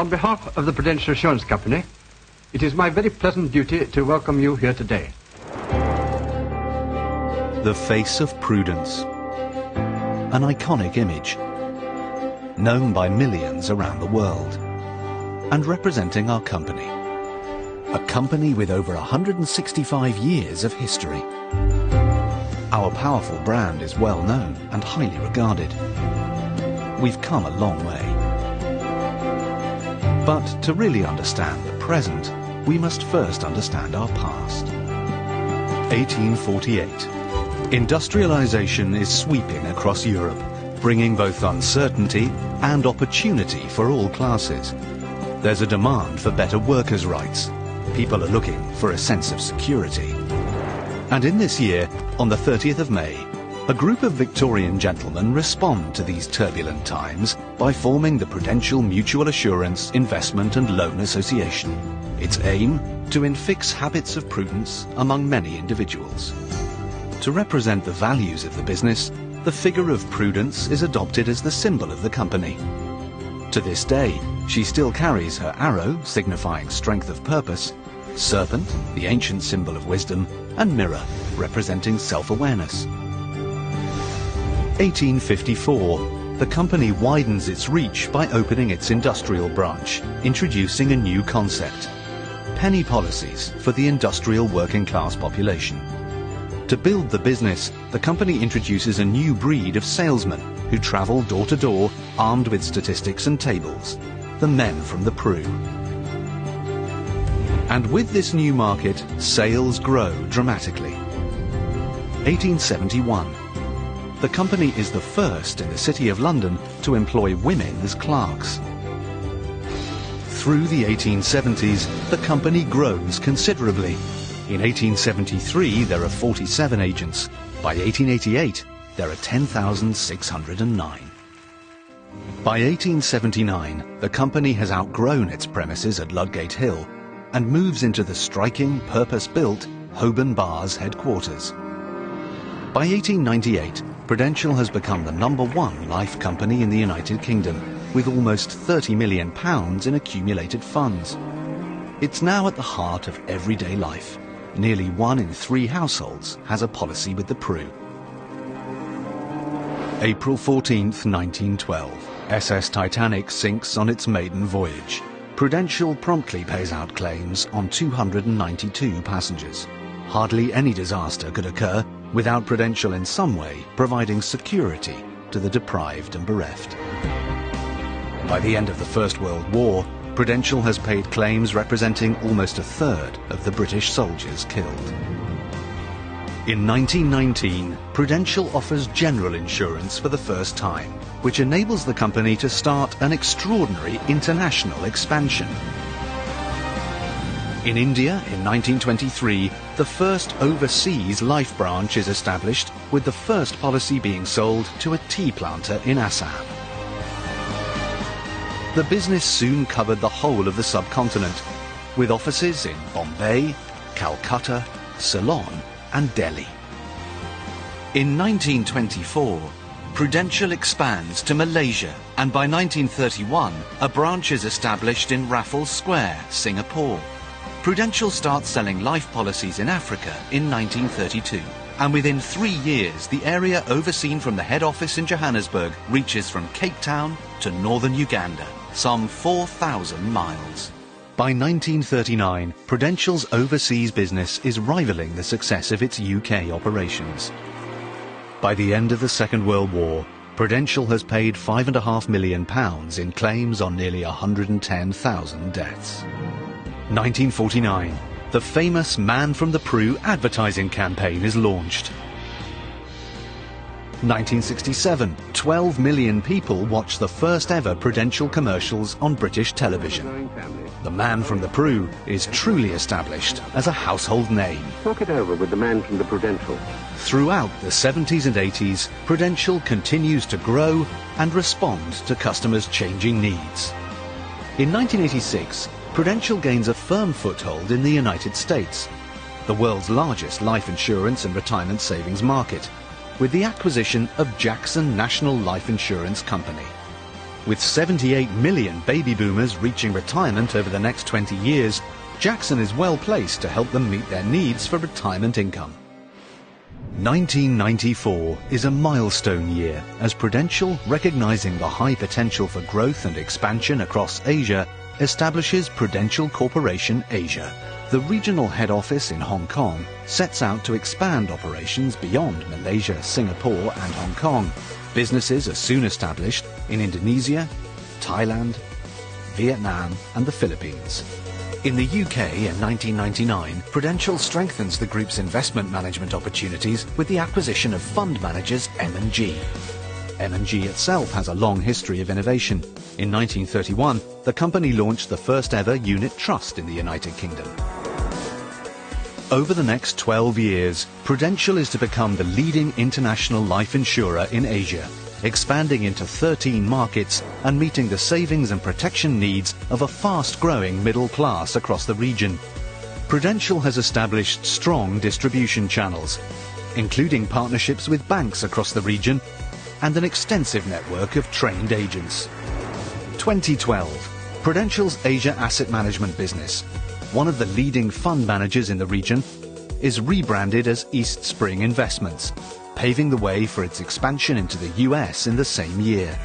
On behalf of the Prudential Assurance Company, it is my very pleasant duty to welcome you here today. The face of prudence. An iconic image, known by millions around the world, and representing our company. A company with over 165 years of history. Our powerful brand is well known and highly regarded. We've come a long way. But to really understand the present, we must first understand our past. 1848. Industrialization is sweeping across Europe, bringing both uncertainty and opportunity for all classes. There's a demand for better workers' rights. People are looking for a sense of security. And in this year, on the 30th of May, a group of Victorian gentlemen respond to these turbulent times by forming the Prudential Mutual Assurance Investment and Loan Association. Its aim, to infix habits of prudence among many individuals. To represent the values of the business, the figure of Prudence is adopted as the symbol of the company. To this day, she still carries her arrow, signifying strength of purpose, serpent, the ancient symbol of wisdom, and mirror, representing self-awareness. 1854, the company widens its reach by opening its industrial branch, introducing a new concept: penny policies for the industrial working class population. To build the business, the company introduces a new breed of salesmen who travel door to door armed with statistics and tables, the men from the Pru. And with this new market, sales grow dramatically. 1871. The company is the first in the City of London to employ women as clerks. Through the 1870s, the company grows considerably. In 1873, there are 47 agents. By 1888, there are 10,609. By 1879, the company has outgrown its premises at Ludgate Hill and moves into the striking, purpose-built Holborn Bars headquarters. By 1898, Prudential has become the #1 life company in the United Kingdom, with almost £30 million in accumulated funds. It's now at the heart of everyday life. Nearly 1 in 3 households has a policy with the Pru. April 14th, 1912. SS Titanic sinks on its maiden voyage. Prudential promptly pays out claims on 292 passengers. Hardly any disaster could occur without Prudential in some way providing security to the deprived and bereft. By the end of the First World War, Prudential has paid claims representing almost a third of the British soldiers killed. In 1919, Prudential offers general insurance for the first time, which enables the company to start an extraordinary international expansion. In India, in 1923, the first overseas life branch is established, with the first policy being sold to a tea planter in Assam. The business soon covered the whole of the subcontinent, with offices in Bombay, Calcutta, Ceylon and Delhi. In 1924, Prudential expands to Malaysia, and by 1931, a branch is established in Raffles Square, Singapore. Prudential starts selling life policies in Africa in 1932, and within 3 years, the area overseen from the head office in Johannesburg reaches from Cape Town to northern Uganda, some 4,000 miles. By 1939, Prudential's overseas business is rivaling the success of its UK operations. By the end of the Second World War, Prudential has paid £5.5 million in claims on nearly 110,000 deaths. 1949, the famous Man from the Pru advertising campaign is launched. 1967, 12 million people watched the first ever Prudential commercials on British television. The Man from the Pru is truly established as a household name. Talk it over with the Man from the Prudential. Throughout the 70s and 80s, Prudential continues to grow and respond to customers' changing needs. In 1986, Prudential gains a firm foothold in the United States, the world's largest life insurance and retirement savings market, with the acquisition of Jackson National Life Insurance Company. With 78 million baby boomers reaching retirement over the next 20 years, Jackson is well placed to help them meet their needs for retirement income. 1994 is a milestone year as Prudential, recognizing the high potential for growth and expansion across Asia, establishes Prudential Corporation Asia. The regional head office in Hong Kong sets out to expand operations beyond Malaysia, Singapore and Hong Kong. Businesses are soon established in Indonesia, Thailand, Vietnam and the Philippines. In the UK in 1999, Prudential strengthens the group's investment management opportunities with the acquisition of fund managers M&G. M&G itself has a long history of innovation. In 1931, the company launched the first ever unit trust in the United Kingdom. Over the next 12 years, Prudential is to become the leading international life insurer in Asia, expanding into 13 markets and meeting the savings and protection needs of a fast-growing middle class across the region. Prudential has established strong distribution channels, including partnerships with banks across the region and an extensive network of trained agents. 2012, Prudential's Asia Asset Management business, one of the leading fund managers in the region, is rebranded as East Spring Investments, paving the way for its expansion into the US in the same year.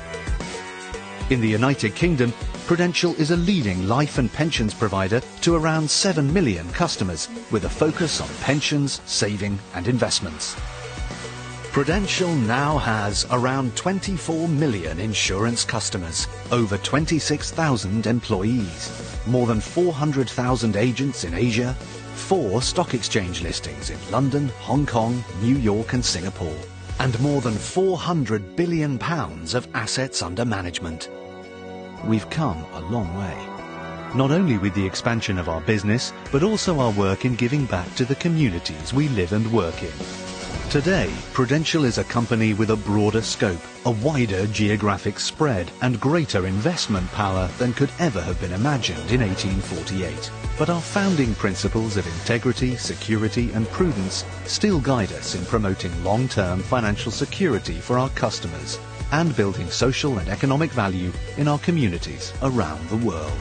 In the United Kingdom, Prudential is a leading life and pensions provider to around 7 million customers, with a focus on pensions, saving and investments. Prudential now has around 24 million insurance customers, over 26,000 employees, more than 400,000 agents in Asia, 4 stock exchange listings in London, Hong Kong, New York and Singapore, and more than £400 billion of assets under management. We've come a long way, not only with the expansion of our business, but also our work in giving back to the communities we live and work in. Today, Prudential is a company with a broader scope, a wider geographic spread and greater investment power than could ever have been imagined in 1848. But our founding principles of integrity, security and prudence still guide us in promoting long-term financial security for our customers and building social and economic value in our communities around the world.